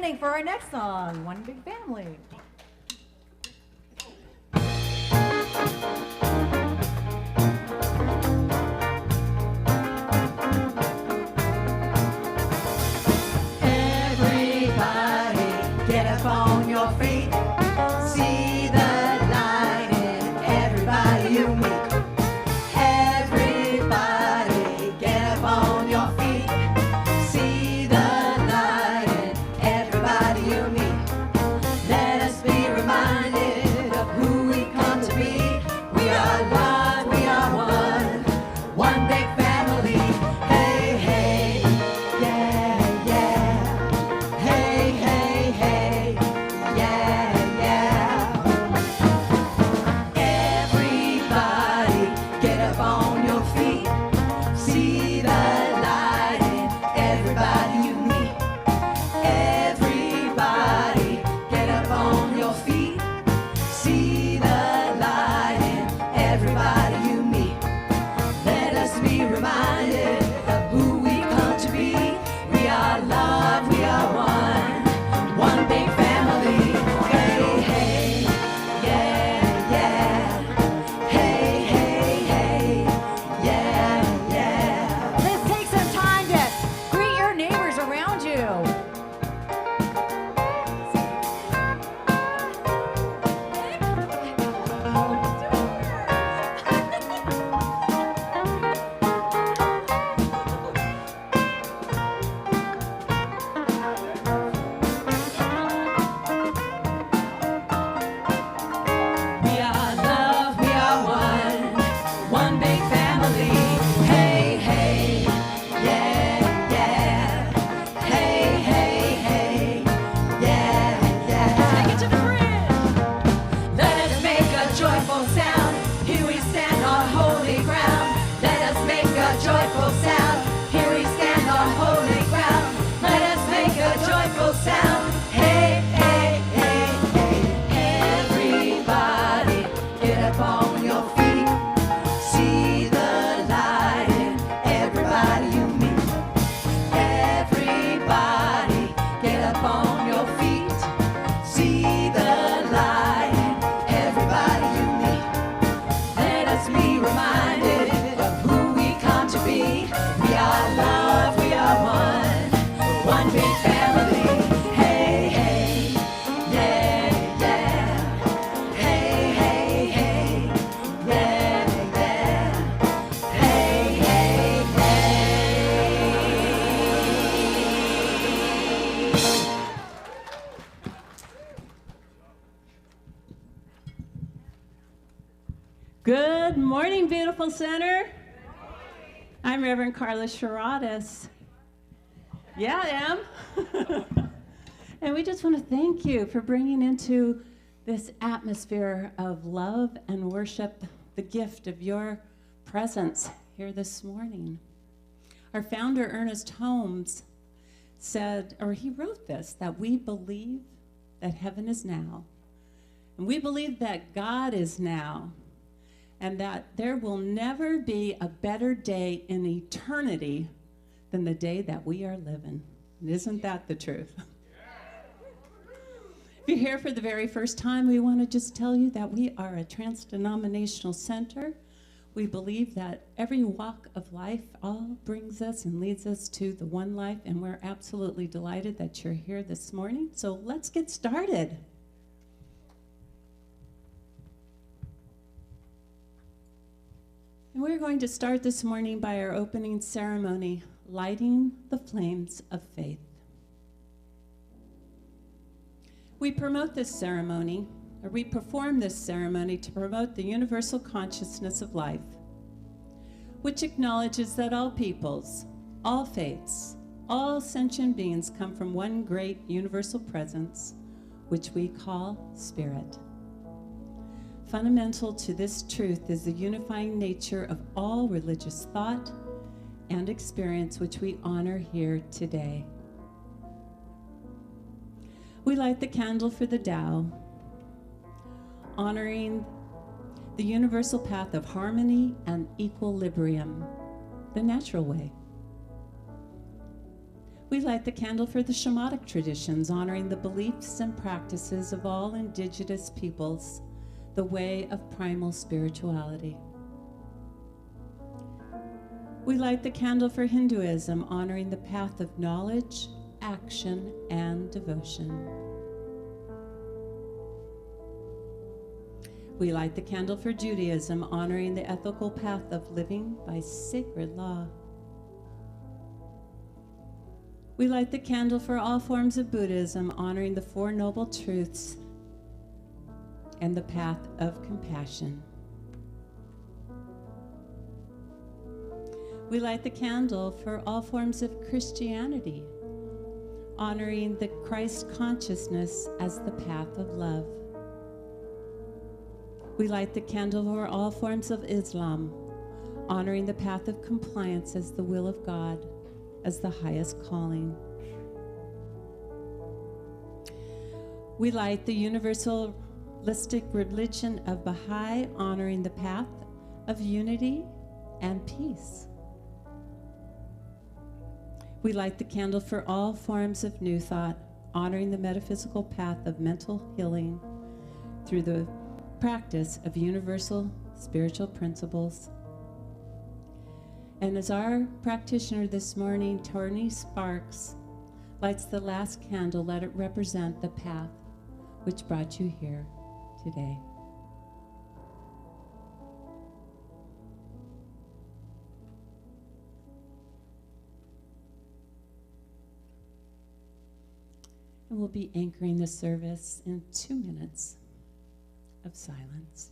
standing for our next song, One Big Family. Everybody, get up on your feet. See the light in everybody you meet. Everybody, get up on your feet. See the light in everybody you meet. Let us be reminded of who we come to be. We are one, we are one big family. Hey, hey, yeah, yeah. Hey, hey, hey, yeah, yeah. Everybody, get up on your feet. See the light in everybody you meet. Everybody, get up on your feet. See the light in everybody you meet. Let us be reminded of who we come to be. We are love, we are one big family. Hey, hey, yeah, yeah. Hey, hey, hey, yeah, yeah. Let's take some time to greet your neighbors around you. We are love, we are one big family. Hey, hey, yeah, yeah. Hey, hey, hey, yeah, yeah. Take it to the bridge. Let us make a joyful sound. Here we stand on holy ground. Let us make a joyful sound. Here we stand on holy ground. Let us make a joyful sound. Hey, hey, hey, hey. Everybody, get up on your feet. See the light in everybody you meet. Everybody, get up on your feet. See the light in everybody you meet. Let us be reminded of who we come to be. We are love, we are one big family. Hey, hey, yeah, yeah. Hey, hey, hey, yeah, yeah. Hey, hey, hey. Good morning, beautiful center. I'm Reverend Carla Sharadas. Yeah, I am. And we just want to thank you for bringing into this atmosphere of love and worship the gift of your presence here this morning. Our founder, Ernest Holmes, said, or he wrote this, that we believe that heaven is now, and we believe that God is now, and that there will never be a better day in eternity than the day that we are living. And isn't that the truth? If you're here for the very first time, we want to just tell you that we are a trans-denominational center. We believe that every walk of life all brings us and leads us to the one life, and we're absolutely delighted that you're here this morning. So let's get started. And we're going to start this morning by our opening ceremony, lighting the flames of faith. We promote this ceremony, or we perform this ceremony to promote the universal consciousness of life, which acknowledges that all peoples, all faiths, all sentient beings come from one great universal presence, which we call Spirit. Fundamental to this truth is the unifying nature of all religious thought and experience, which we honor here today. We light the candle for the Tao, honoring the universal path of harmony and equilibrium, the natural way. We light the candle for the shamanic traditions, honoring the beliefs and practices of all indigenous peoples, the way of primal spirituality. We light the candle for Hinduism, honoring the path of knowledge, action, and devotion. We light the candle for Judaism, honoring the ethical path of living by sacred law. We light the candle for all forms of Buddhism, honoring the Four Noble Truths and the path of compassion. We light the candle for all forms of Christianity, honoring the Christ consciousness as the path of love. We light the candle for all forms of Islam, honoring the path of compliance as the will of God, as the highest calling. We light the universalistic religion of Baha'i, honoring the path of unity and peace. We light the candle for all forms of New Thought, honoring the metaphysical path of mental healing through the practice of universal spiritual principles. And as our practitioner this morning, Tony Sparks, lights the last candle, let it represent the path which brought you here today. And we'll be anchoring the service in 2 minutes of silence.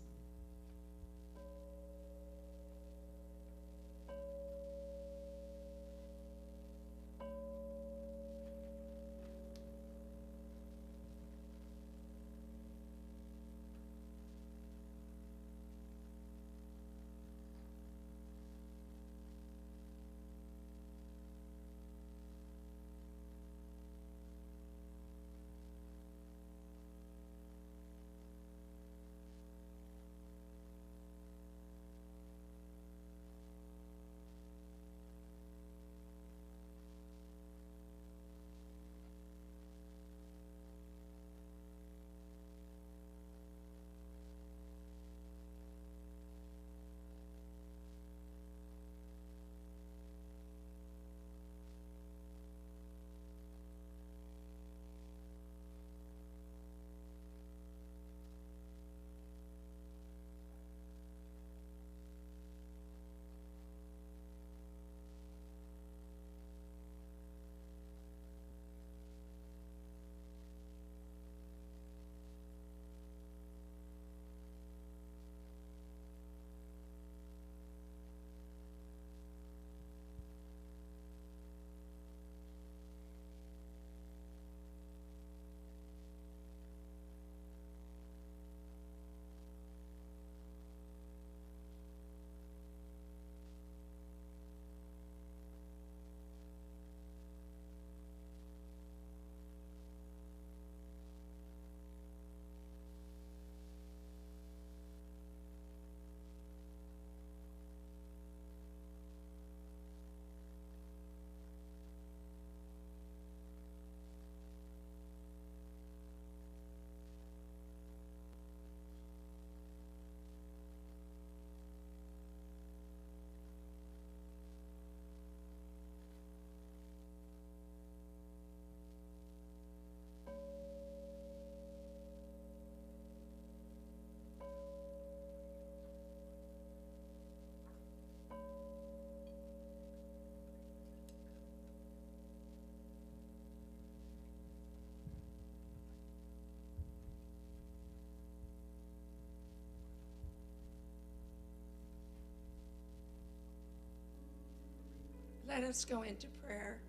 Let us go into prayer.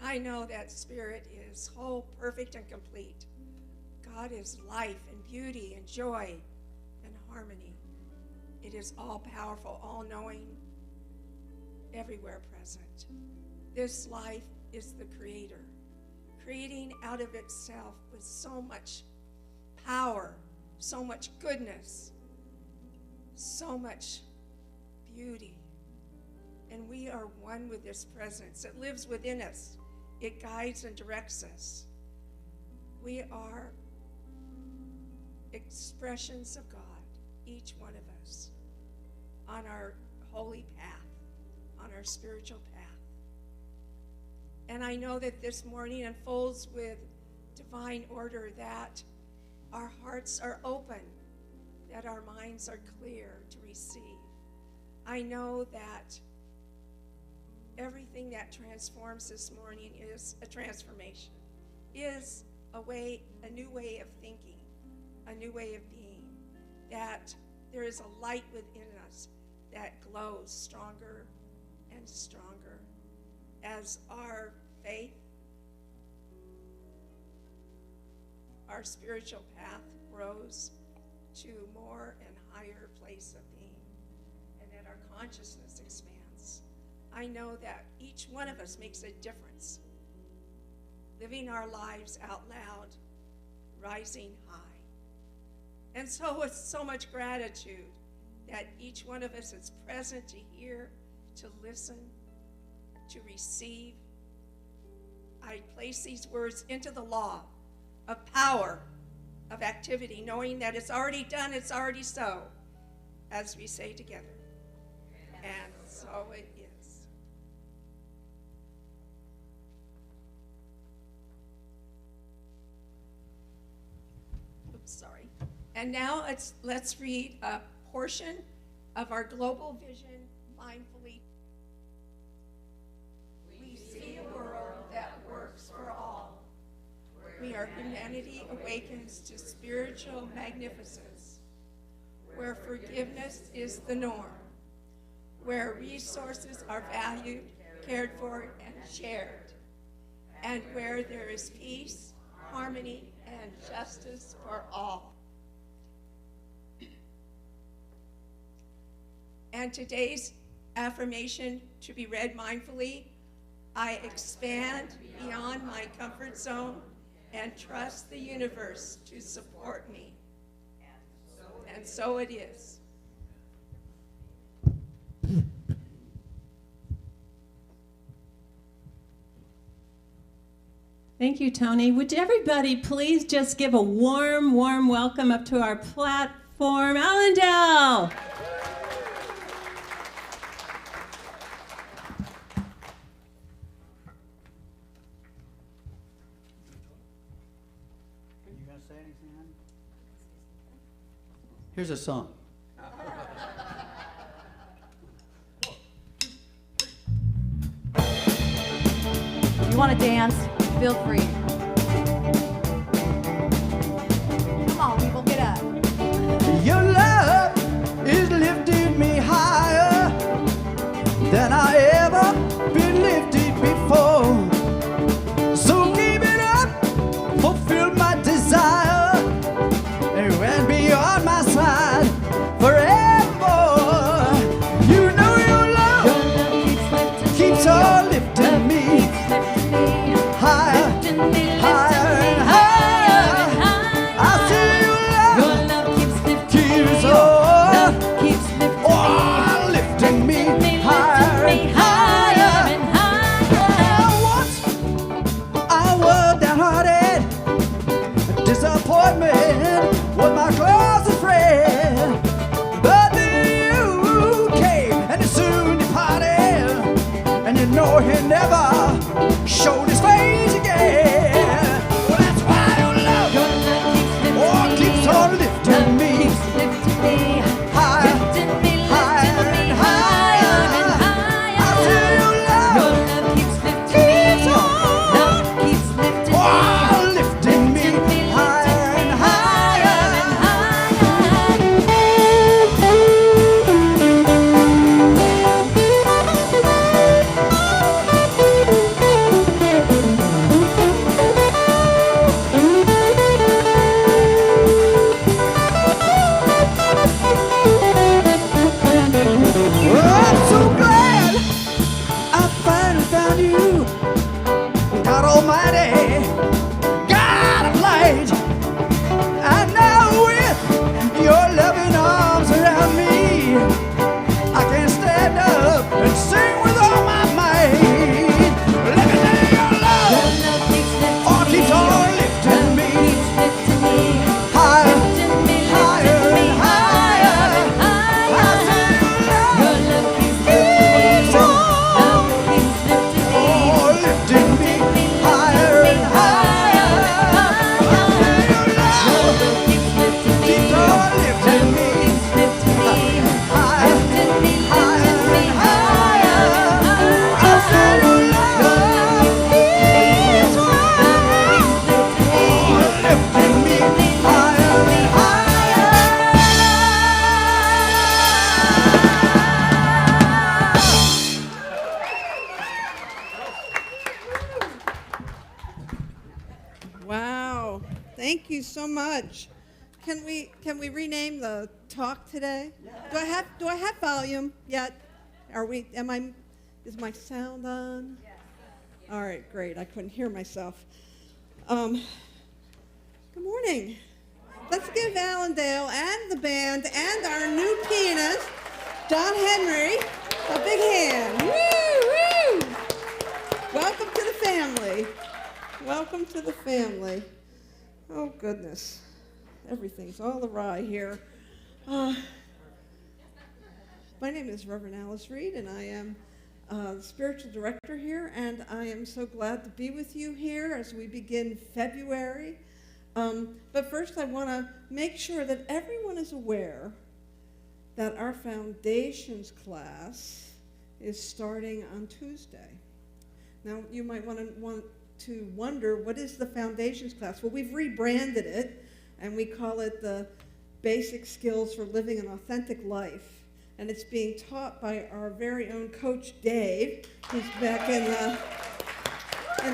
I know that Spirit is whole, perfect, and complete. God is life and beauty and joy and harmony. It is all-powerful, all-knowing, everywhere present. This life is the Creator, creating out of itself with so much power, so much goodness, so much beauty And we are one with this presence. It lives within us. It guides and directs us. We are expressions of God, each one of us, on our holy path, on our spiritual path. And I know that this morning unfolds with divine order, that our hearts are open, that our minds are clear to receive. I know that everything that transforms this morning is a transformation, is a new way of thinking, a new way of being, that there is a light within us that glows stronger and stronger as our faith, our spiritual path grows to more and higher place of being, and that our consciousness expands. I know that each one of us makes a difference, living our lives out loud, rising high. And so with so much gratitude that each one of us is present to hear, to listen, to receive, I place these words into the law of power, of activity, knowing that it's already done, it's already so, as we say together. And so it is. Oops, sorry. And now let's read a portion of our global vision mindfully. We see a world that works for all, where humanity awakens to spiritual magnificence, where forgiveness is the norm, where resources are valued, cared for, and shared, and where there is peace, harmony, and justice for all. And today's affirmation to be read mindfully: I expand beyond my comfort zone and trust the universe to support me. And so it is. Thank you, Tony. Would everybody please just give a warm, warm welcome up to our platform, Allendale. Here's a song. If you want to dance, feel free. Come on, people, get up. Your love is lifting me higher than I ever been lifted before. So keep it up, fulfill my desire, and beyond my side forevermore. You know your love keeps on lifting me higher, higher and higher. I see your love keeps on lifting me higher and higher. Once I was downhearted, disappointment was my closest friend, but then you came and you soon departed, and you know he never showed his face again. Well, that's why your love keeps on lifting me higher, higher and higher. I say your love keeps on lifting me higher and higher. Well, I'm so glad I finally found you, God Almighty, God of light. And now with your loving arms around me, I can stand up and sing with Thank you so much. Can we rename the talk today? Do I have volume yet? Is my sound on? Yes. All right, great. I couldn't hear myself. Good morning. Let's give Allendale and the band and our new pianist, John Henry, a big hand. Woo, woo! Welcome to the family. Welcome to the family. Oh, goodness. Everything's all awry here. My name is Reverend Alice Reed, and I am the spiritual director here, and I am so glad to be with you here as we begin February. But first, I want to make sure that everyone is aware that our foundations class is starting on Tuesday. Now, you might want to wonder, what is the foundations class? Well, we've rebranded it, and we call it the Basic Skills for Living an Authentic Life. And it's being taught by our very own Coach Dave, who's back in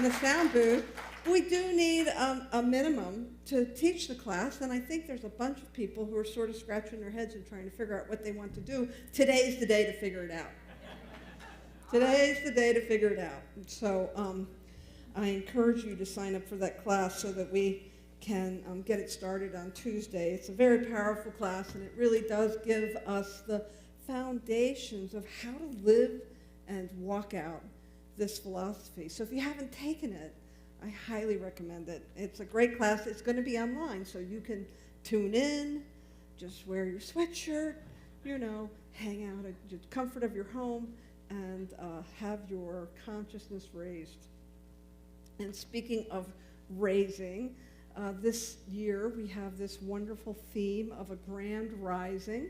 the sound booth. We do need a minimum to teach the class, and I think there's a bunch of people who are sort of scratching their heads and trying to figure out what they want to do. Today's the day to figure it out. Today's the day to figure it out. So I encourage you to sign up for that class so that we can get it started on Tuesday. It's a very powerful class, and it really does give us the foundations of how to live and walk out this philosophy. So if you haven't taken it, I highly recommend it. It's a great class. It's going to be online, so you can tune in, just wear your sweatshirt, hang out at the comfort of your home, and have your consciousness raised. And speaking of raising, this year we have this wonderful theme of a grand rising.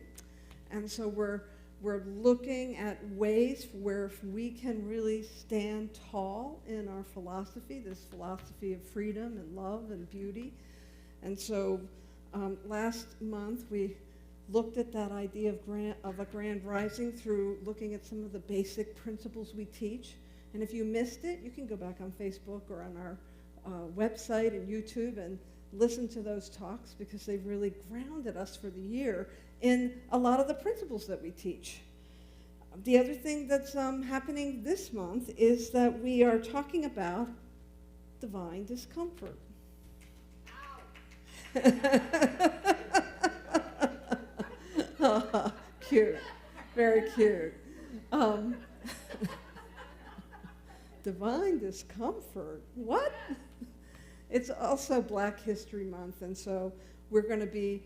And so we're looking at ways where we can really stand tall in our philosophy, this philosophy of freedom and love and beauty. And so last month we looked at that idea of a grand rising through looking at some of the basic principles we teach. And if you missed it, you can go back on Facebook or on our website and YouTube and listen to those talks, because they've really grounded us for the year in a lot of the principles that we teach. The other thing that's happening this month is that we are talking about divine discomfort. Oh, cute, very cute. Divine discomfort, what? It's also Black History Month, and so we're going to be,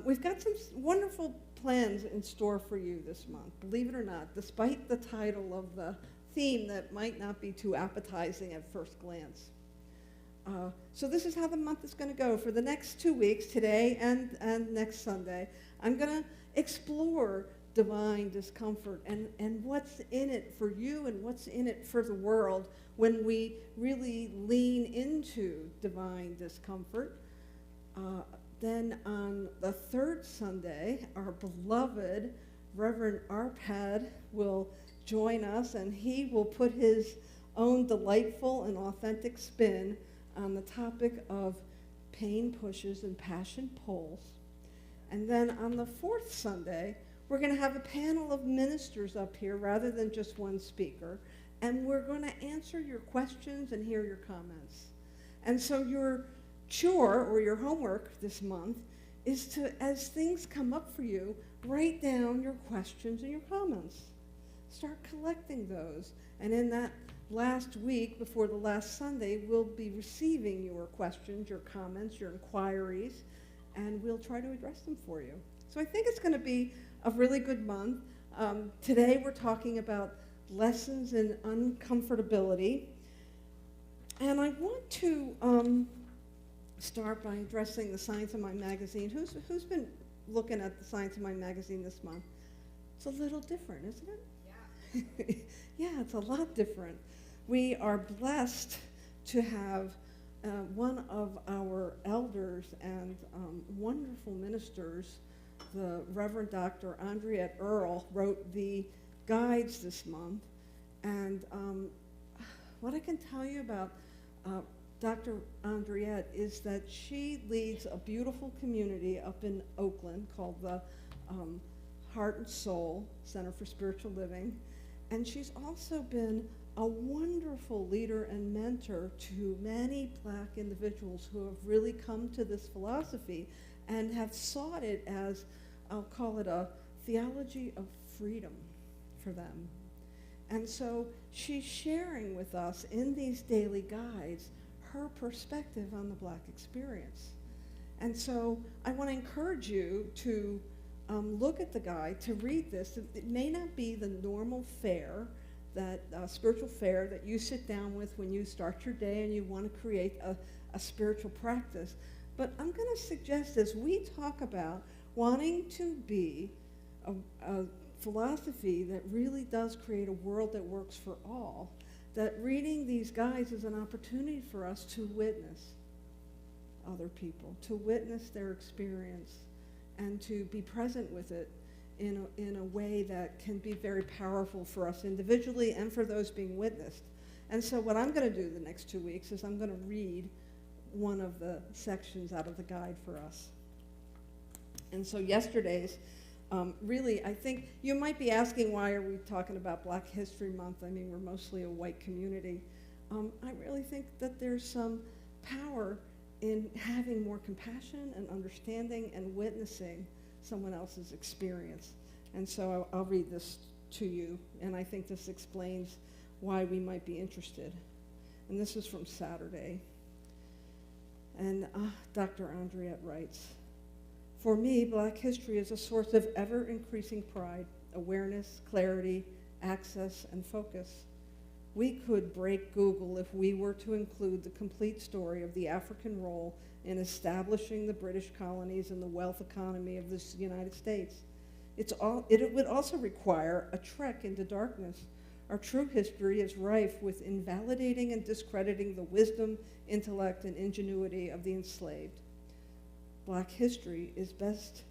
we've got some wonderful plans in store for you this month, believe it or not, despite the title of the theme that might not be too appetizing at first glance. So this is how the month is going to go. For the next 2 weeks, today and next Sunday, I'm going to explore divine discomfort and what's in it for you and what's in it for the world when we really lean into divine discomfort. Then on the third Sunday, our beloved Reverend Arpad will join us, and he will put his own delightful and authentic spin on the topic of pain pushes and passion pulls. And then on the fourth Sunday, we're going to have a panel of ministers up here rather than just one speaker, and we're going to answer your questions and hear your comments. And so your chore or your homework this month is to, as things come up for you, write down your questions and your comments. Start collecting those. And in that last week before the last Sunday, we'll be receiving your questions, your comments, your inquiries, and we'll try to address them for you. So I think it's going to be a really good month. Today we're talking about lessons in uncomfortability. And I want to start by addressing the Science of Mind magazine. Who's been looking at the Science of Mind magazine this month? It's a little different, isn't it? Yeah. Yeah, it's a lot different. We are blessed to have one of our elders and wonderful ministers, the Reverend Dr. Andriette Earle, wrote the guides this month. And what I can tell you about Dr. Andriette is that she leads a beautiful community up in Oakland called the Heart and Soul Center for Spiritual Living. And she's also been a wonderful leader and mentor to many Black individuals who have really come to this philosophy and have sought it as, I'll call it a theology of freedom for them. And so she's sharing with us in these daily guides her perspective on the Black experience. And so I want to encourage you to look at the guide, to read this. It may not be the normal fare, that spiritual fare that you sit down with when you start your day and you want to create a spiritual practice. But I'm going to suggest, as we talk about wanting to be a philosophy that really does create a world that works for all, that reading these guides is an opportunity for us to witness other people, to witness their experience, and to be present with it in a way that can be very powerful for us individually and for those being witnessed. And so what I'm going to do the next 2 weeks is I'm going to read one of the sections out of the guide for us. And so yesterday's, really, I think you might be asking, why are we talking about Black History Month? I mean, we're mostly a white community. I really think that there's some power in having more compassion and understanding and witnessing someone else's experience. And so I'll read this to you, and I think this explains why we might be interested. And this is from Saturday. And Dr. Andriette writes, "For me, Black history is a source of ever-increasing pride, awareness, clarity, access, and focus. We could break Google if we were to include the complete story of the African role in establishing the British colonies and the wealth economy of the United States. It would also require a trek into darkness. Our true history is rife with invalidating and discrediting the wisdom, intellect, and ingenuity of the enslaved. Black history is best,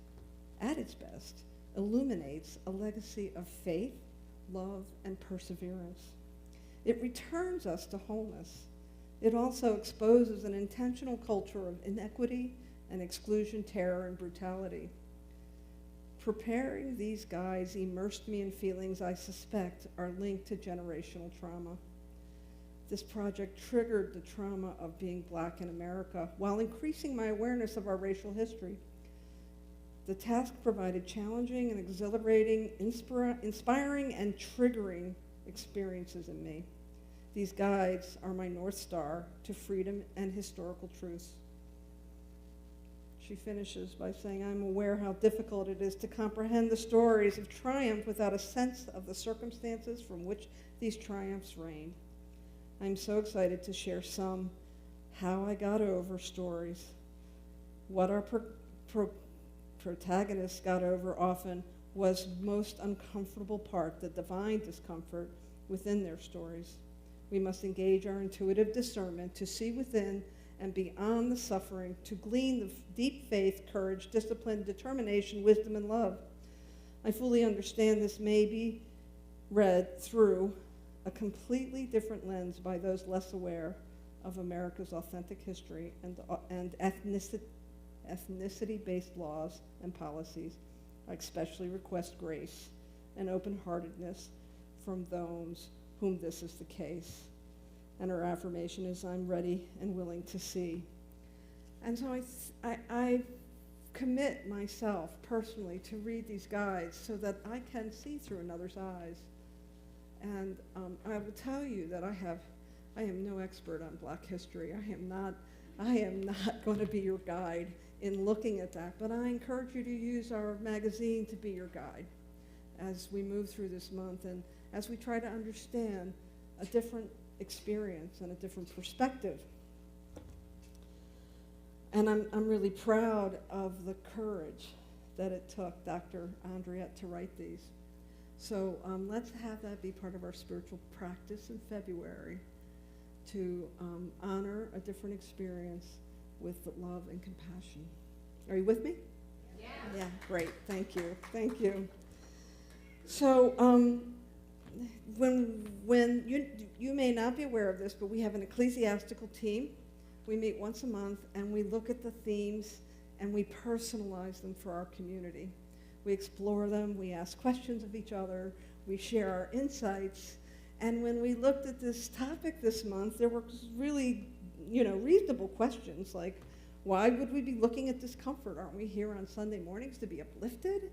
at its best, illuminates a legacy of faith, love, and perseverance. It returns us to wholeness. It also exposes an intentional culture of inequity and exclusion, terror, and brutality. Preparing these guides immersed me in feelings I suspect are linked to generational trauma. This project triggered the trauma of being Black in America while increasing my awareness of our racial history. The task provided challenging and exhilarating, inspiring, and triggering experiences in me. These guides are my North Star to freedom and historical truths." She finishes by saying, "I'm aware how difficult it is to comprehend the stories of triumph without a sense of the circumstances from which these triumphs reigned. I'm so excited to share some how I got over stories, what our protagonists got over often was most uncomfortable part, the divine discomfort within their stories. We must engage our intuitive discernment to see within and beyond the suffering, to glean the deep faith, courage, discipline, determination, wisdom, and love. I fully understand this may be read through a completely different lens by those less aware of America's authentic history and ethnicity-based laws and policies. I especially request grace and open-heartedness from those whom this is the case." And her affirmation is, "I'm ready and willing to see." And so I commit myself personally to read these guides so that I can see through another's eyes. And I will tell you that I am no expert on Black history. I am not going to be your guide in looking at that, but I encourage you to use our magazine to be your guide as we move through this month and as we try to understand a different experience and a different perspective. And I'm really proud of the courage that it took Dr. Andriette to write these. So let's have that be part of our spiritual practice in February, to honor a different experience with love and compassion. Are you with me? Yeah. Yeah, great. Thank you. Thank you. So when you may not be aware of this, but we have an ecclesiastical team We meet once a month, and we look at the themes, and we personalize them for our community. We explore them, we ask questions of each other, we share our insights. And when we looked at this topic this month, there were really, reasonable questions like, why would we be looking at discomfort? Aren't we here on Sunday mornings to be uplifted?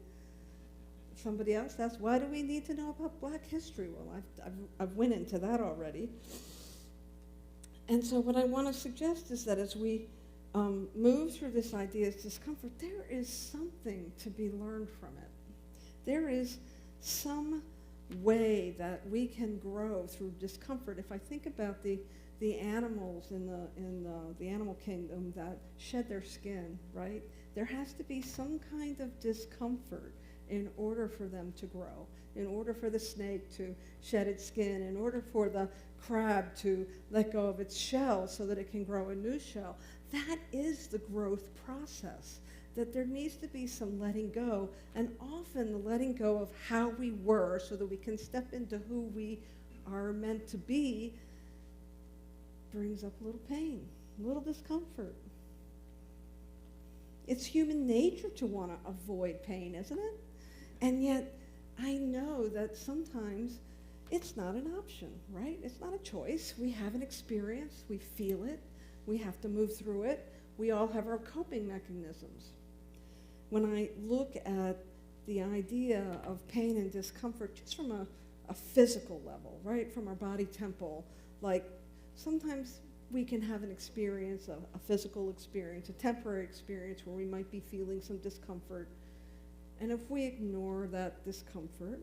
Somebody else asked, why do we need to know about Black history? Well, I've went into that already. And so what I want to suggest is that as we move through this idea of discomfort, there is something to be learned from it. There is some way that we can grow through discomfort. If I think about the animals in the animal kingdom that shed their skin, right? There has to be some kind of discomfort in order for them to grow, in order for the snake to shed its skin, in order for the crab to let go of its shell so that it can grow a new shell. That is the growth process, that there needs to be some letting go, and often the letting go of how we were so that we can step into who we are meant to be brings up a little pain, a little discomfort. It's human nature to want to avoid pain, isn't it? And yet, I know that sometimes it's not an option, right? It's not a choice. We have an experience, we feel it, we have to move through it. We all have our coping mechanisms. When I look at the idea of pain and discomfort just from a physical level, right, from our body temple, like sometimes we can have an experience, a physical experience, a temporary experience where we might be feeling some discomfort. And if we ignore that discomfort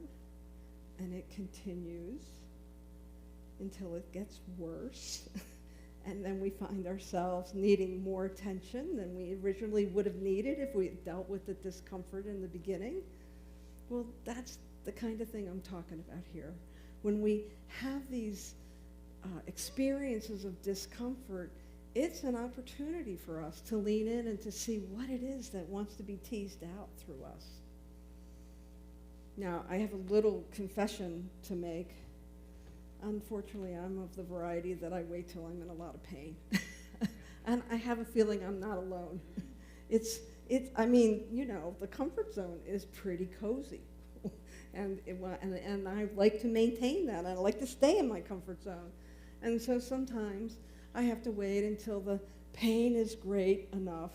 and it continues until it gets worse, and then we find ourselves needing more attention than we originally would have needed if we had dealt with the discomfort in the beginning, well, that's the kind of thing I'm talking about here. When we have these experiences of discomfort, it's an opportunity for us to lean in and to see what it is that wants to be teased out through us. Now, I have a little confession to make. Unfortunately, I'm of the variety that I wait till I'm in a lot of pain. And I have a feeling I'm not alone. The comfort zone is pretty cozy. and I like to maintain that. I like to stay in my comfort zone. And so sometimes I have to wait until the pain is great enough.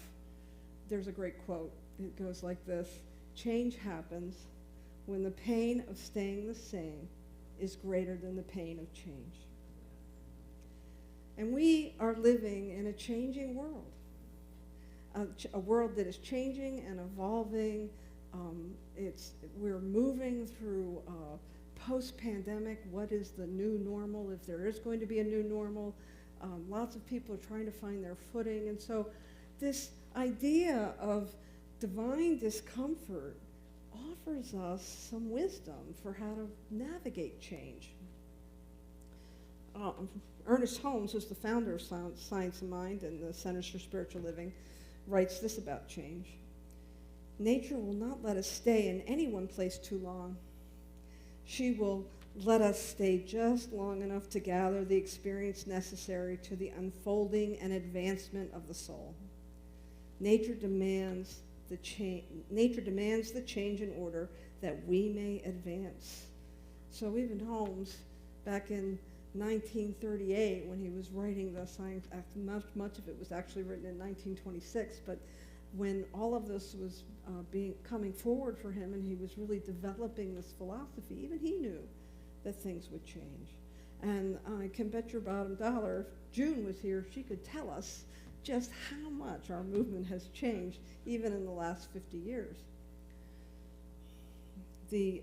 There's a great quote. It goes like this: change happens when the pain of staying the same is greater than the pain of change. And we are living in a changing world, a world that is changing and evolving. We're moving through post-pandemic. What is the new normal, if there is going to be a new normal? Lots of people are trying to find their footing. And so this idea of divine discomfort offers us some wisdom for how to navigate change. Ernest Holmes, who's the founder of Science of Mind and the Centers for Spiritual Living, writes this about change. Nature will not let us stay in any one place too long. She will let us stay just long enough to gather the experience necessary to the unfolding and advancement of the soul. Nature demands the change in order that we may advance. So even Holmes, back in 1938, when he was writing the Science, much of it was actually written in 1926, but when all of this was coming forward for him and he was really developing this philosophy, even he knew that things would change. And I can bet your bottom dollar, if June was here, she could tell us just how much our movement has changed, even in the last 50 years. The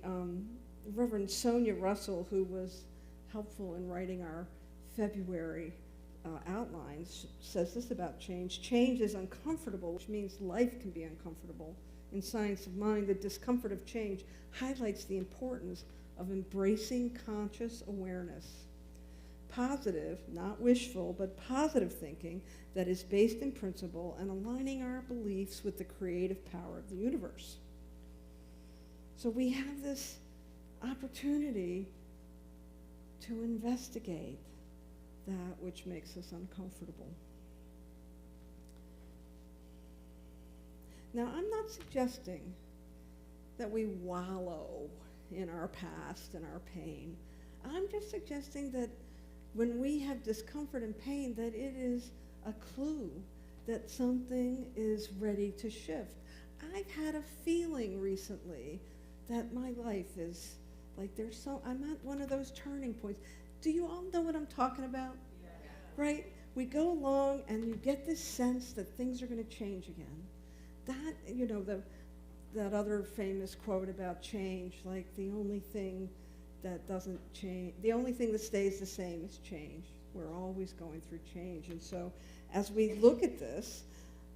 Reverend Sonia Russell, who was helpful in writing our February outlines, says this about change. Change is uncomfortable, which means life can be uncomfortable. In Science of Mind, the discomfort of change highlights the importance of embracing conscious awareness. Positive, not wishful, but positive thinking that is based in principle and aligning our beliefs with the creative power of the universe. So we have this opportunity to investigate that which makes us uncomfortable. Now, I'm not suggesting that we wallow in our past and our pain. I'm just suggesting that when we have discomfort and pain, that it is a clue that something is ready to shift. I've had a feeling recently that my life is like I'm at one of those turning points. Do you all know what I'm talking about? Yeah. Right? We go along and you get this sense that things are going to change again. That, that other famous quote about change, like the only thing that doesn't change, the only thing that stays the same is change. We're always going through change. And so as we look at this,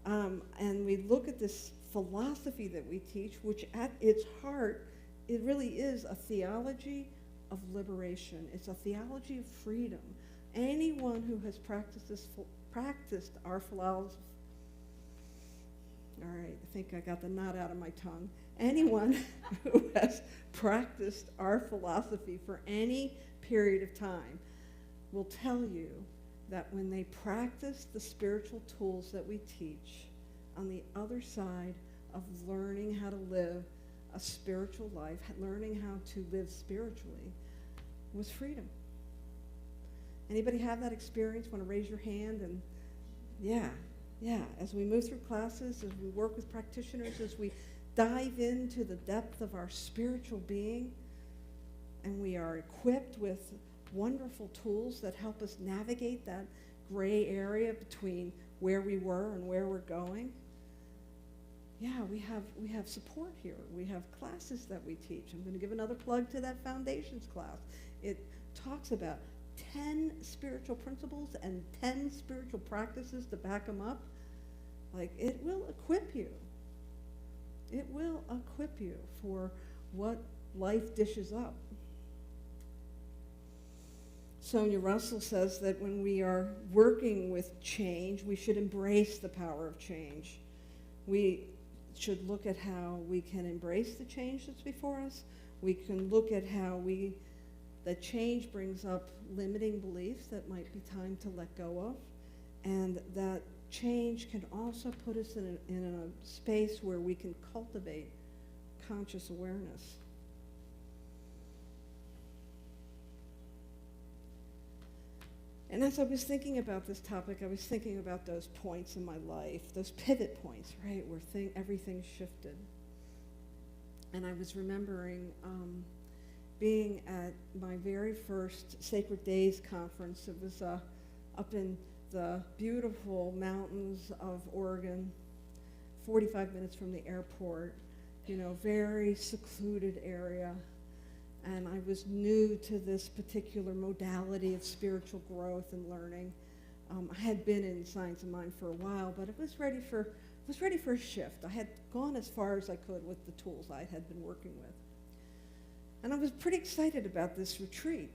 and we look at this philosophy that we teach, which at its heart, it really is a theology of liberation. It's a theology of freedom. Anyone who has practiced our philosophy, all right, I think I got the knot out of my tongue. Anyone who has practiced our philosophy for any period of time will tell you that when they practice the spiritual tools that we teach, on the other side of learning how to live a spiritual life, learning how to live spiritually, was freedom. Anybody have that experience? Want to raise your hand? And yeah. As we move through classes, as we work with practitioners, as we dive into the depth of our spiritual being, and we are equipped with wonderful tools that help us navigate that gray area between where we were and where we're going. Yeah, we have support here. We have classes that we teach. I'm going to give another plug to that foundations class. It talks about 10 spiritual principles and 10 spiritual practices to back them up. Like, it will equip you. It will equip you for what life dishes up. Sonia Russell says that when we are working with change, we should embrace the power of change. We should look at how we can embrace the change that's before us. We can look at how that change brings up limiting beliefs that might be time to let go of, and that change can also put us in a space where we can cultivate conscious awareness. And as I was thinking about this topic, I was thinking about those points in my life, those pivot points, right, where everything shifted. And I was remembering being at my very first Sacred Days conference. It was up in the beautiful mountains of Oregon, 45 minutes from the airport, very secluded area. And I was new to this particular modality of spiritual growth and learning. I had been in Science of Mind for a while, but I was ready for a shift. I had gone as far as I could with the tools I had been working with. And I was pretty excited about this retreat.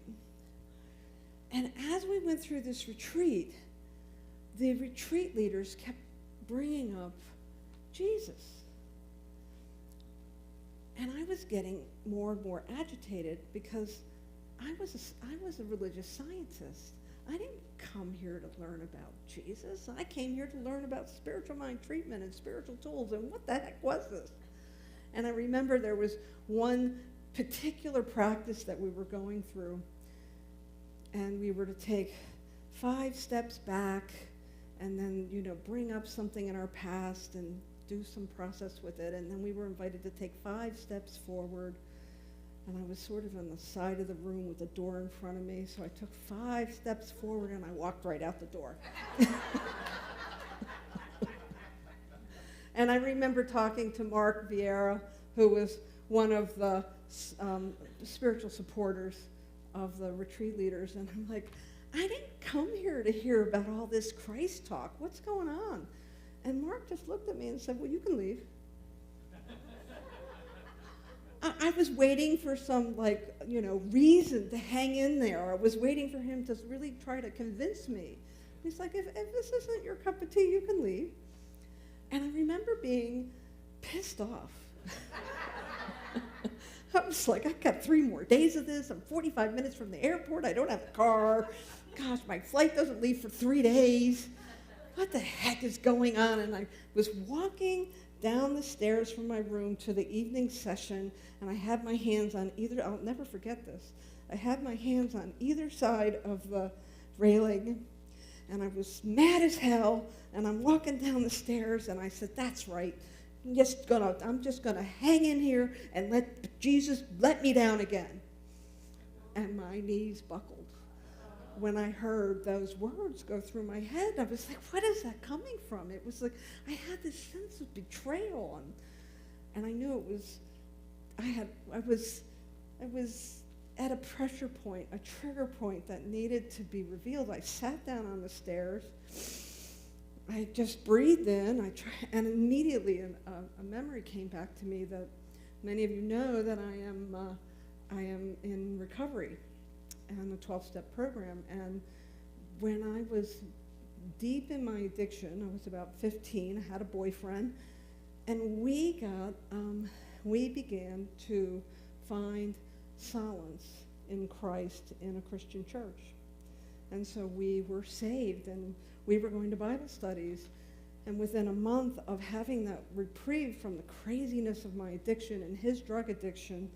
And as we went through this retreat, the retreat leaders kept bringing up Jesus. And I was getting more and more agitated because I was a religious scientist. I didn't come here to learn about Jesus. I came here to learn about spiritual mind treatment and spiritual tools, and what the heck was this? And I remember there was one particular practice that we were going through, and we were to take 5 steps back and then, bring up something in our past and do some process with it. And then we were invited to take 5 steps forward. And I was sort of on the side of the room with the door in front of me. So I took 5 steps forward and I walked right out the door. And I remember talking to Mark Vieira, who was one of the spiritual supporters of the retreat leaders. And I'm like, I didn't come here to hear about all this Christ talk. What's going on? And Mark just looked at me and said, well, you can leave. I was waiting for some, reason to hang in there. I was waiting for him to really try to convince me. He's like, if this isn't your cup of tea, you can leave. And I remember being pissed off. I was like, I've got 3 more days of this. I'm 45 minutes from the airport. I don't have a car. Gosh, my flight doesn't leave for 3 days. What the heck is going on? And I was walking down the stairs from my room to the evening session, and I had my hands on either, I'll never forget this, I had my hands on either side of the railing, and I was mad as hell, and I'm walking down the stairs, and I said, that's right, I'm just gonna hang in here and let Jesus let me down again. And my knees buckled. When I heard those words go through my head, I was like, what is that coming from? It was like, I had this sense of betrayal, and I knew it was, I was at a pressure point, a trigger point that needed to be revealed. I sat down on the stairs, I just breathed in, and immediately a memory came back to me that many of you know that I am in recovery and a 12-step program. And when I was deep in my addiction, I was about 15, I had a boyfriend, and we began to find solace in Christ in a Christian church. And so we were saved, and we were going to Bible studies. And within a month of having that reprieve from the craziness of my addiction and his drug addiction,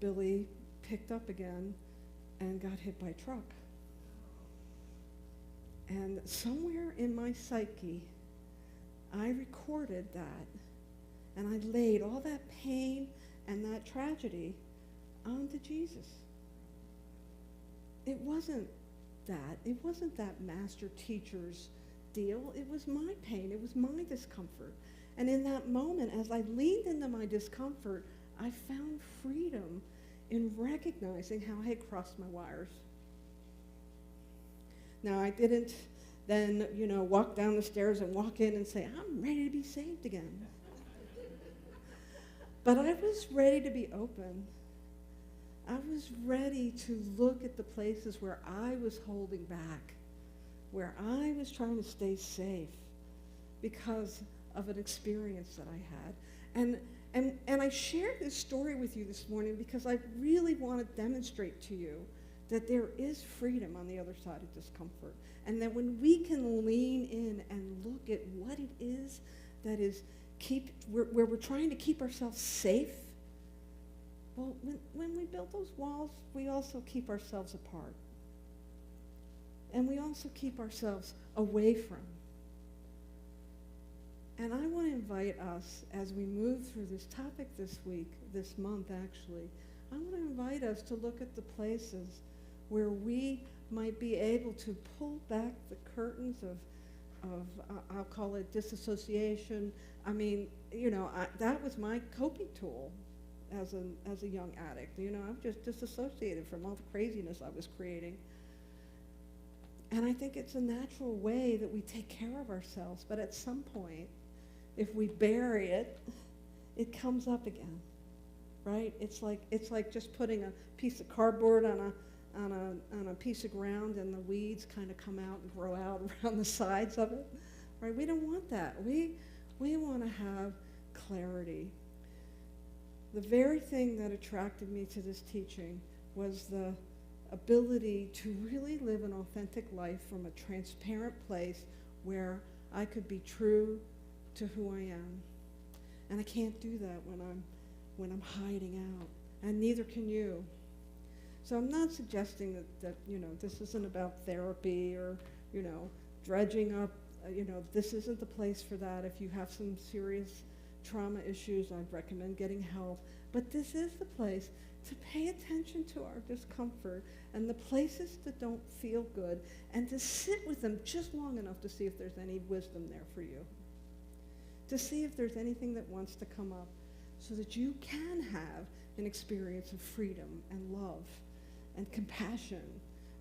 Billy picked up again and got hit by a truck. And somewhere in my psyche, I recorded that, and I laid all that pain and that tragedy onto Jesus. It wasn't that master teacher's deal. It was my pain. It was my discomfort. And in that moment, as I leaned into my discomfort, I found freedom in recognizing how I had crossed my wires. Now, I didn't then, walk down the stairs and walk in and say, I'm ready to be saved again. But I was ready to be open. I was ready to look at the places where I was holding back, where I was trying to stay safe because of an experience that I had. And I shared this story with you this morning because I really want to demonstrate to you that there is freedom on the other side of discomfort. And that when we can lean in and look at what it is that is where we're trying to keep ourselves safe, well, when we build those walls, we also keep ourselves apart. And we also keep ourselves away from. And I want to invite us, as we move through this topic this week, this month actually, I want to invite us to look at the places where we might be able to pull back the curtains of I'll call it disassociation. I mean, that was my coping tool as a young addict. I'm just disassociated from all the craziness I was creating. And I think it's a natural way that we take care of ourselves. But at some point, if we bury it, it comes up again, right? It's like just putting a piece of cardboard on a piece of ground, and the weeds kind of come out and grow out around the sides of it, right? We don't want that. We want to have clarity. The very thing that attracted me to this teaching was the ability to really live an authentic life from a transparent place where I could be true to who I am. And I can't do that when I'm hiding out, and neither can you. So I'm not suggesting that this isn't about therapy or dredging up. This isn't the place for that. If you have some serious trauma issues, I'd recommend getting help. But this is the place to pay attention to our discomfort and the places that don't feel good, and to sit with them just long enough to see if there's any wisdom there for you, to see if there's anything that wants to come up, so that you can have an experience of freedom and love and compassion.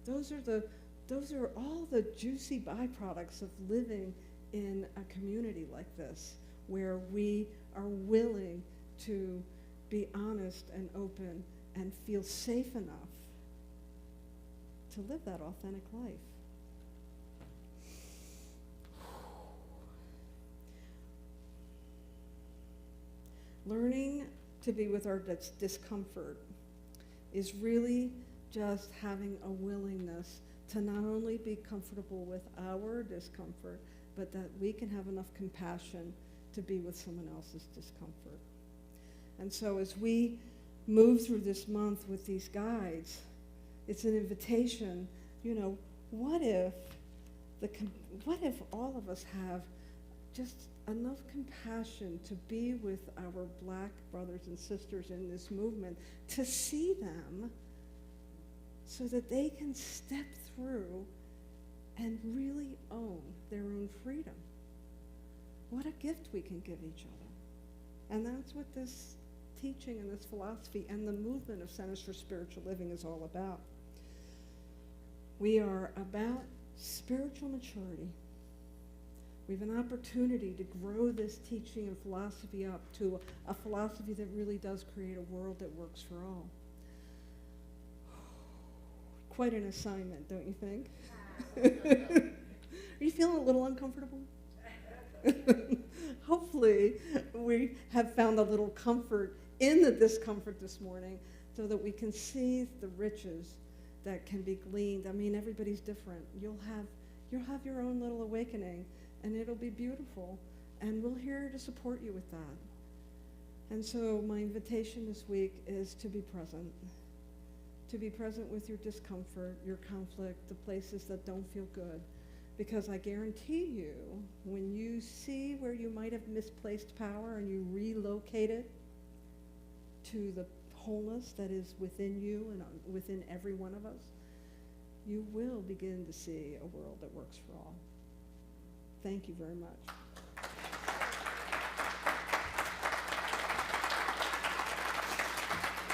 Those are all the juicy byproducts of living in a community like this, where we are willing to be honest and open and feel safe enough to live that authentic life. Learning to be with our discomfort is really just having a willingness to not only be comfortable with our discomfort, but that we can have enough compassion to be with someone else's discomfort. And so as we move through this month with these guides, it's an invitation, what if all of us have just enough compassion to be with our black brothers and sisters in this movement, to see them so that they can step through and really own their own freedom. What a gift we can give each other. And that's what this teaching and this philosophy and the movement of Centers for Spiritual Living is all about. We are about spiritual maturity. We have an opportunity to grow this teaching and philosophy up to a philosophy that really does create a world that works for all. Quite an assignment, don't you think? Are you feeling a little uncomfortable? Hopefully, we have found a little comfort in the discomfort this morning so that we can see the riches that can be gleaned. I mean, everybody's different. You'll have your own little awakening, and it'll be beautiful, and we're here to support you with that. And so my invitation this week is to be present with your discomfort, your conflict, the places that don't feel good. Because I guarantee you, when you see where you might have misplaced power and you relocate it to the wholeness that is within you and within every one of us, you will begin to see a world that works for all. Thank you very much.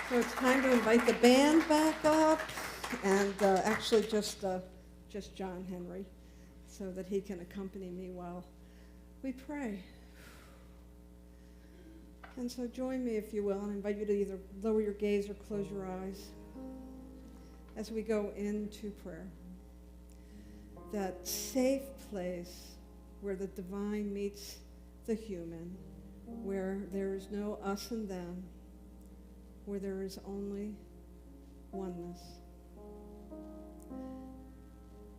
So it's time to invite the band back up, and actually just John Henry, so that he can accompany me while we pray. And so join me, if you will, and I invite you to either lower your gaze or close your eyes as we go into prayer. That safe place where the divine meets the human, where there is no us and them, where there is only oneness.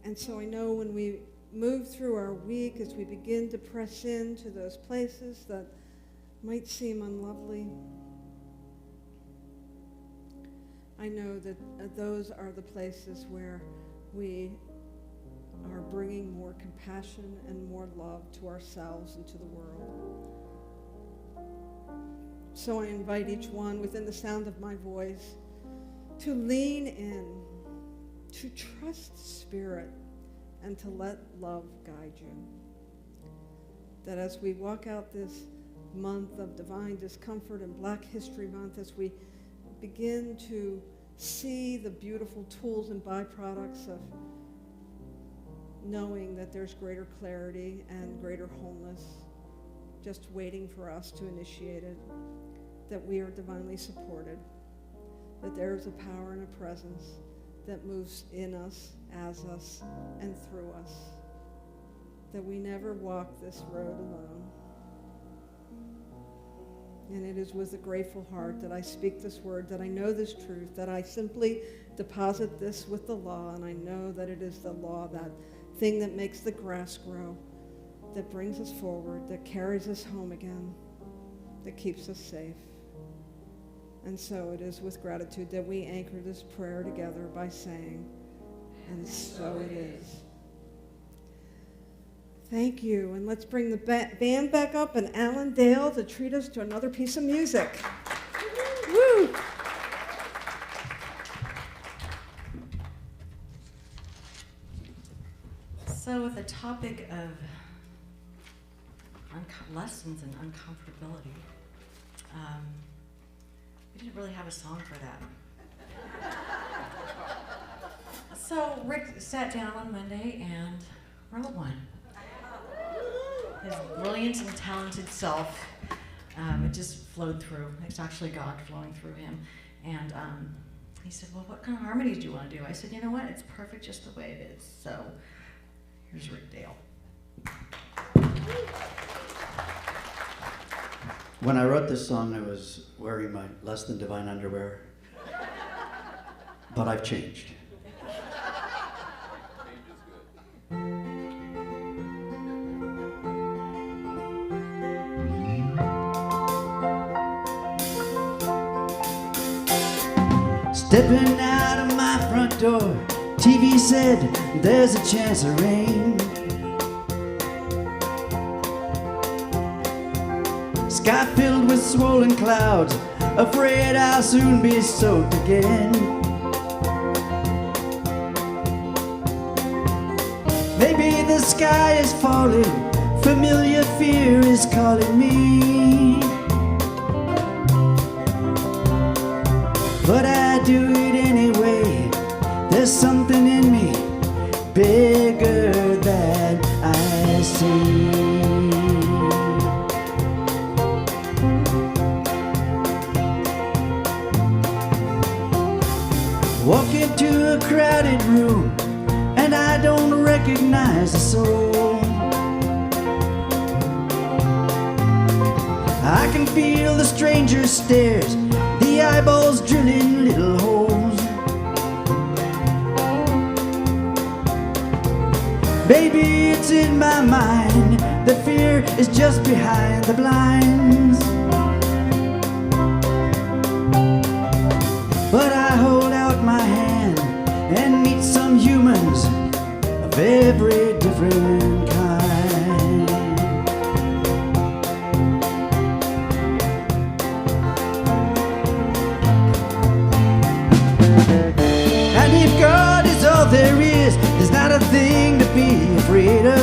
And so I know when we move through our week, as we begin to press into those places that might seem unlovely, I know that those are the places where we are bringing more compassion and more love to ourselves and to the world. So I invite each one within the sound of my voice to lean in, to trust Spirit, and to let love guide you. That as we walk out this month of divine discomfort and Black History Month, as we begin to see the beautiful tools and byproducts of knowing that there's greater clarity and greater wholeness just waiting for us to initiate it, that we are divinely supported, that there is a power and a presence that moves in us, as us, and through us, that we never walk this road alone. And it is with a grateful heart that I speak this word, that I know this truth, that I simply deposit this with the law, and I know that it is the law, that thing that makes the grass grow, that brings us forward, that carries us home again, that keeps us safe. And so it is with gratitude that we anchor this prayer together by saying, and so it is. Thank you. And let's bring the band back up and Alan Dale to treat us to another piece of music. Woo! So the topic of lessons in uncomfortability, we didn't really have a song for that. So Rick sat down on Monday and wrote one. His brilliant and talented self, it just flowed through. It's actually God flowing through him. And he said, well, what kind of harmonies do you want to do? I said, you know what? It's perfect just the way it is. So here's Rick Dale. When I wrote this song, I was wearing my less than divine underwear. But I've changed. Stepping out of my front door, TV said there's a chance of rain. Sky filled with swollen clouds, afraid I'll soon be soaked again. Maybe the sky is falling, familiar fear is calling me. But I do it anyway, there's something in me bigger than I see. Walk into a crowded room and I don't recognize a soul. I can feel the stranger's stares, the eyeballs drilling little holes. Maybe it's in my mind, the fear is just behind the blinds. But I hold out my hand and meet some humans of every different kind. And if God is all there is, there's not a thing to be afraid of.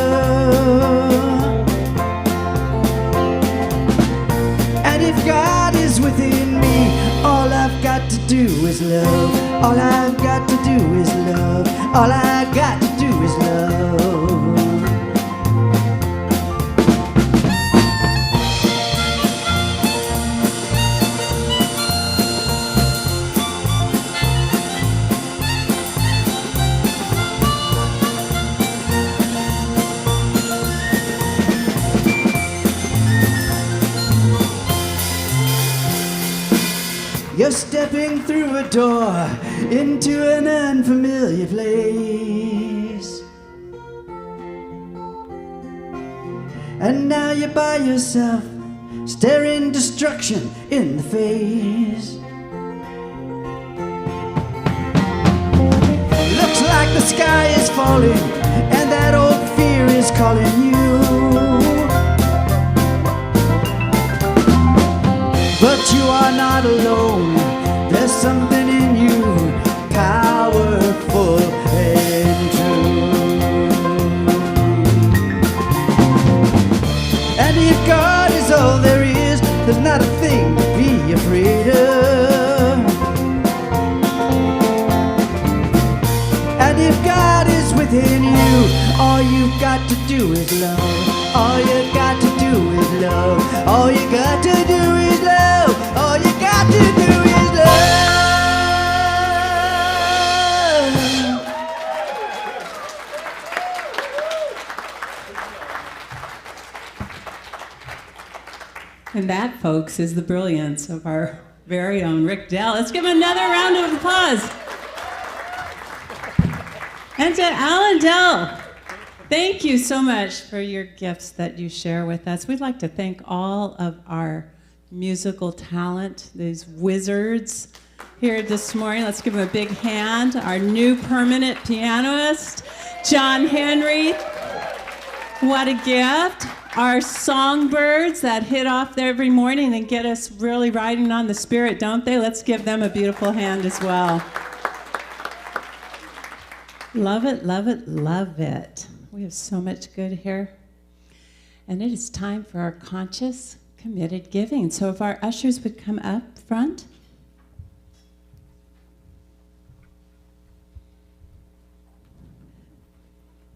And if God is within me, all I've got to do is love. All I've got to do is love. All I've got to do is love. You're stepping through a door into an unfamiliar place. And now you're by yourself, staring destruction in the face. Looks like the sky is falling, and that old fear is calling you. But you are not alone, there's something in you, powerful and true. And if God is all there is, there's not a thing to be afraid of. And if God is within you, all you've got to do is love. All you got to do is love. All you got to do is love. All you got to do is love. And that, folks, is the brilliance of our very own Rick Dell. Let's give him another round of applause. And to Alan Dell, thank you so much for your gifts that you share with us. We'd like to thank all of our musical talent, these wizards here this morning. Let's give them a big hand. Our new permanent pianist, John Henry. What a gift. Our songbirds that hit off there every morning and get us really riding on the spirit, don't they? Let's give them a beautiful hand as well. Love it, love it, love it. We have so much good here. And it is time for our conscious, committed giving. So if our ushers would come up front.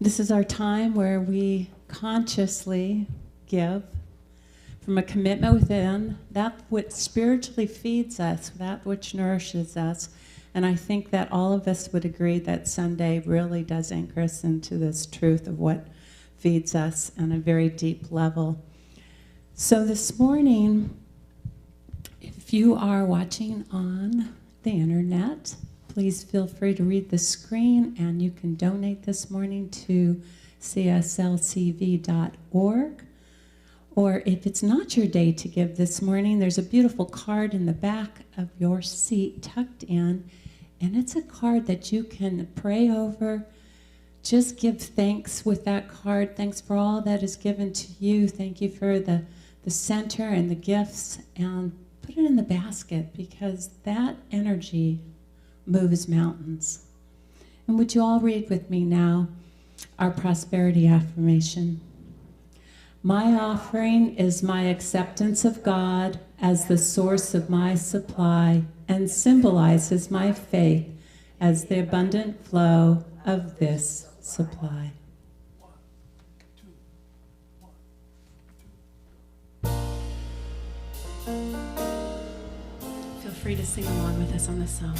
This is our time where we consciously give from a commitment within, that which spiritually feeds us, that which nourishes us. And I think that all of us would agree that Sunday really does anchor us into this truth of what feeds us on a very deep level. So this morning, if you are watching on the internet, please feel free to read the screen, and you can donate this morning to cslcv.org. Or if it's not your day to give this morning, there's a beautiful card in the back of your seat tucked in. And it's a card that you can pray over. Just give thanks with that card. Thanks for all that is given to you. Thank you for the center and the gifts. And put it in the basket, because that energy moves mountains. And would you all read with me now our prosperity affirmation? My offering is my acceptance of God as the source of my supply and symbolizes my faith as the abundant flow of this supply. Feel free to sing along with us on this song.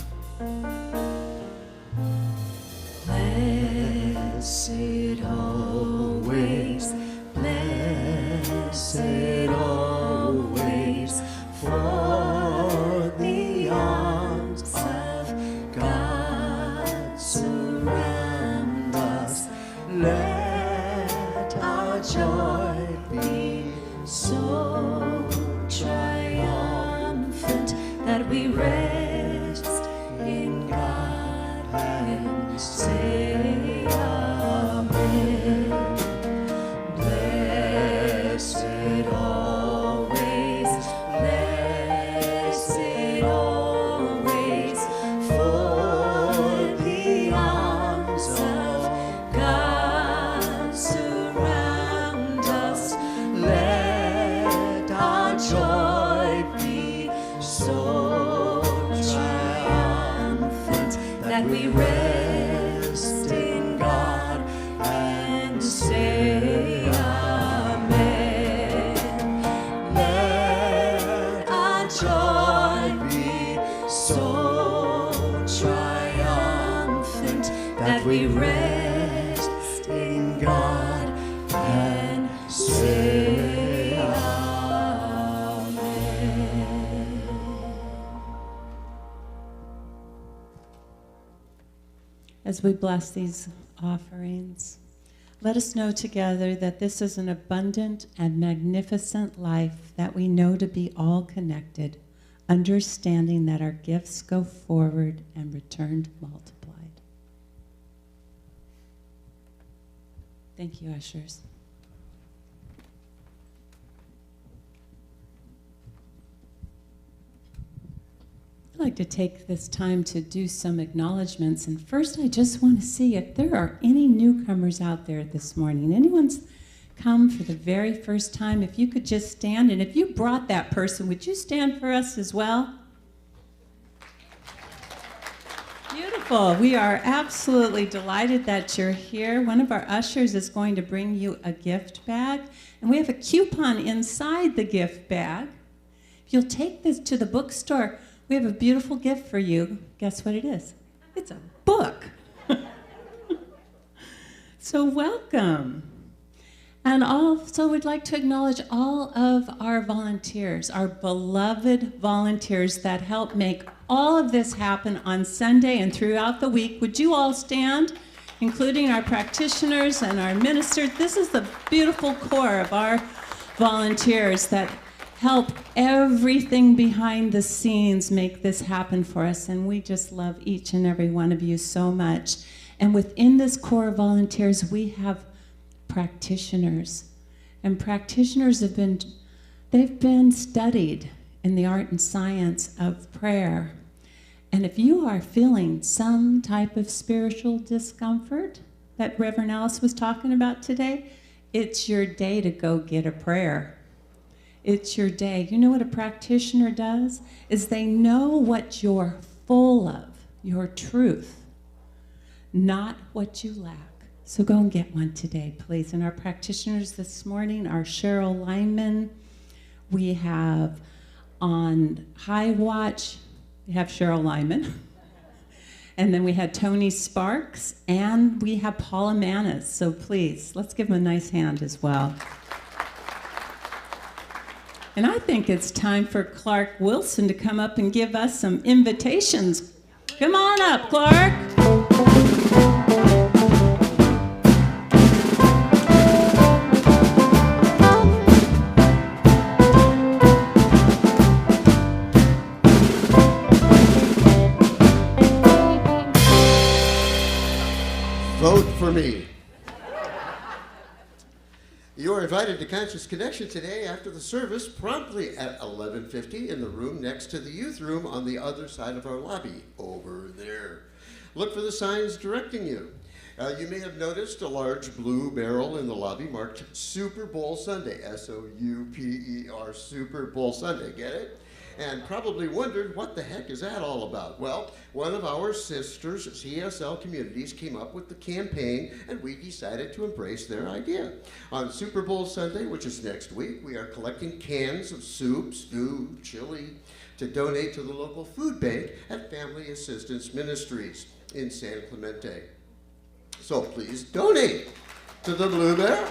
Blessed always, blessed always, for the arms of God surround us. Let our joy be so triumphant that we rest in God and say amen. Blessed always, blessed always, for the arms of God surround us. Let our joy be so triumphant that we rest in God and say amen. Let our joy be so triumphant that we rest in God and say amen. As we bless these offerings, let us know together that this is an abundant and magnificent life that we know to be all connected, understanding that our gifts go forward and returned multiplied. Thank you, ushers. I'd like to take this time to do some acknowledgments. And first, I just want to see if there are any newcomers out there this morning. Anyone's come for the very first time? If you could just stand, and if you brought that person, would you stand for us as well? Beautiful. We are absolutely delighted that you're here. One of our ushers is going to bring you a gift bag, and we have a coupon inside the gift bag. If you'll take this to the bookstore, we have a beautiful gift for you. Guess what it is? It's a book. So welcome. And also we'd like to acknowledge all of our volunteers, our beloved volunteers that help make all of this happen on Sunday and throughout the week. Would you all stand, including our practitioners and our ministers? This is the beautiful core of our volunteers that help everything behind the scenes make this happen for us. And we just love each and every one of you so much. And within this core of volunteers, we have practitioners. And practitioners they've been studied in the art and science of prayer. And if you are feeling some type of spiritual discomfort that Reverend Alice was talking about today, it's your day to go get a prayer. It's your day. You know what a practitioner does? Is they know what you're full of, your truth, not what you lack. So go and get one today, please. And our practitioners this morning are Cheryl Lyman. We have on High Watch, we have Cheryl Lyman. And then we had Tony Sparks, and we have Paula Manis. So please, let's give them a nice hand as well. And I think it's time for Clark Wilson to come up and give us some invitations. Come on up, Clark. me. You are invited to Conscious Connection today after the service, promptly at 11:50 in the room next to the youth room on the other side of our lobby, over there. Look for the signs directing you. You may have noticed a large blue barrel in the lobby marked Super Bowl Sunday, S-O-U-P-E-R, Super Bowl Sunday, get it? And probably wondered, what the heck is that all about? Well, one of our sisters, CSL communities, came up with the campaign, and we decided to embrace their idea. On Super Bowl Sunday, which is next week, we are collecting cans of soup, stew, chili, to donate to the local food bank at Family Assistance Ministries in San Clemente. So please donate to the Blue Barrel.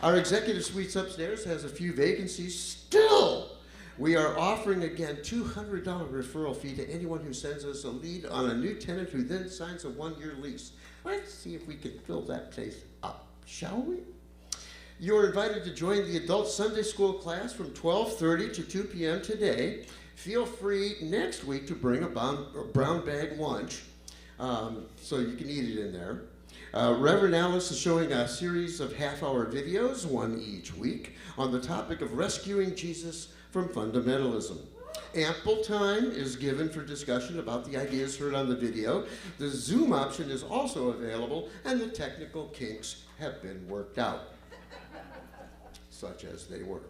Our executive suites upstairs has a few vacancies still. We are offering again $200 referral fee to anyone who sends us a lead on a new tenant who then signs a 1-year lease. Let's see if we can fill that place up, shall we? You're invited to join the adult Sunday school class from 12:30 to 2 p.m. today. Feel free next week to bring a brown bag lunch so you can eat it in there. Reverend Alice is showing a series of half-hour videos, one each week, on the topic of rescuing Jesus from fundamentalism. Ample time is given for discussion about the ideas heard on the video. The Zoom option is also available, and the technical kinks have been worked out, such as they were.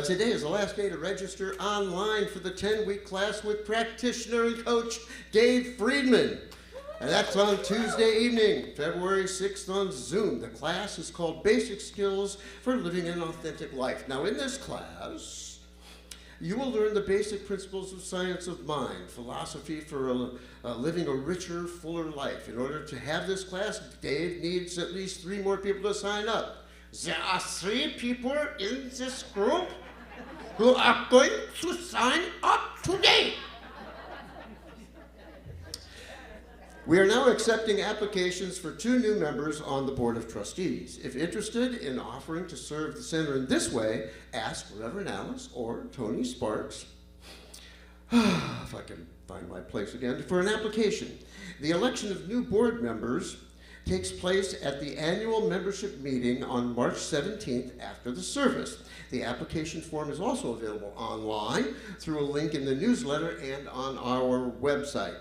Today is the last day to register online for the 10-week class with practitioner and coach Dave Friedman. And that's on Tuesday evening, February 6th on Zoom. The class is called Basic Skills for Living an Authentic Life. Now in this class, you will learn the basic principles of science of mind, philosophy for living a richer, fuller life. In order to have this class, Dave needs at least 3 more people to sign up. There are 3 people in this group who are going to sign up today. We are now accepting applications for 2 new members on the Board of Trustees. If interested in offering to serve the center in this way, ask Reverend Alice or Tony Sparks, if I can find my place again, for an application. The election of new board members takes place at the annual membership meeting on March 17th after the service. The application form is also available online through a link in the newsletter and on our website.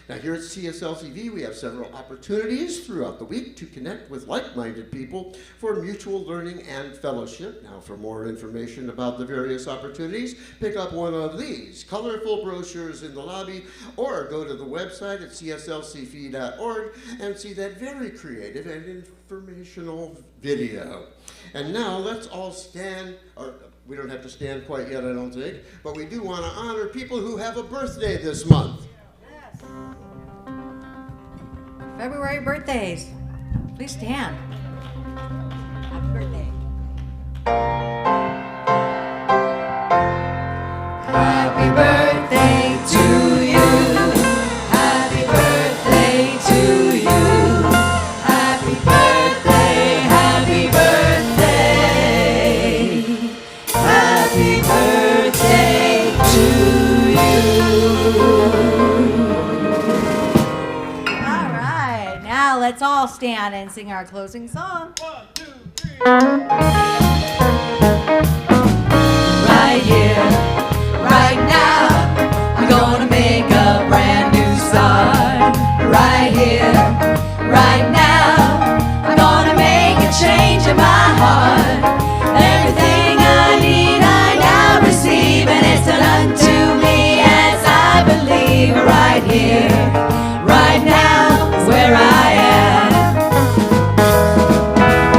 Now here at CSLTV, we have several opportunities throughout the week to connect with like-minded people for mutual learning and fellowship. Now for more information about the various opportunities, pick up one of these colorful brochures in the lobby or go to the website at cslcv.org and see that very creative and informational video. And now let's all stand, or we don't have to stand quite yet, I don't think, but we do want to honor people who have a birthday this month. February birthdays. Please stand. Happy birthday. Happy birthday to you. Happy birthday to you. Happy birthday, happy birthday. Happy birthday to you. All right, now let's all stand and sing our closing song. 1, 2, 3. Right here, right now, I'm gonna make a brand new start. Right here, right now, I'm gonna make a change in my heart. Everything I need, I now receive, and it's done unto me as I believe. Right here, right now, is where I am.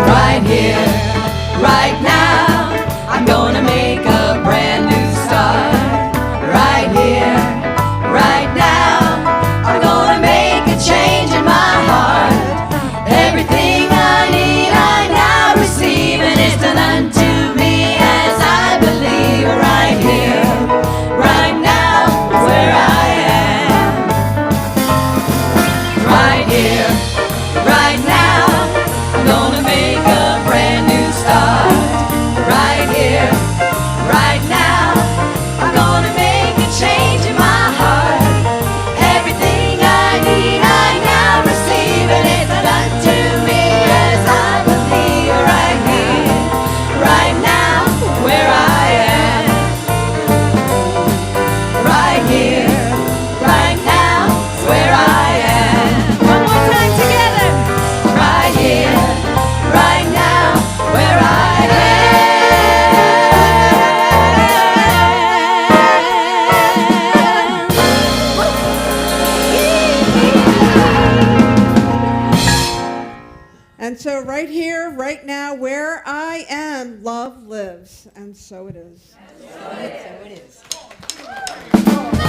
Right here, right now, I'm gonna make a brand And so right here, right now, where I am, love lives. And so it is. So it is.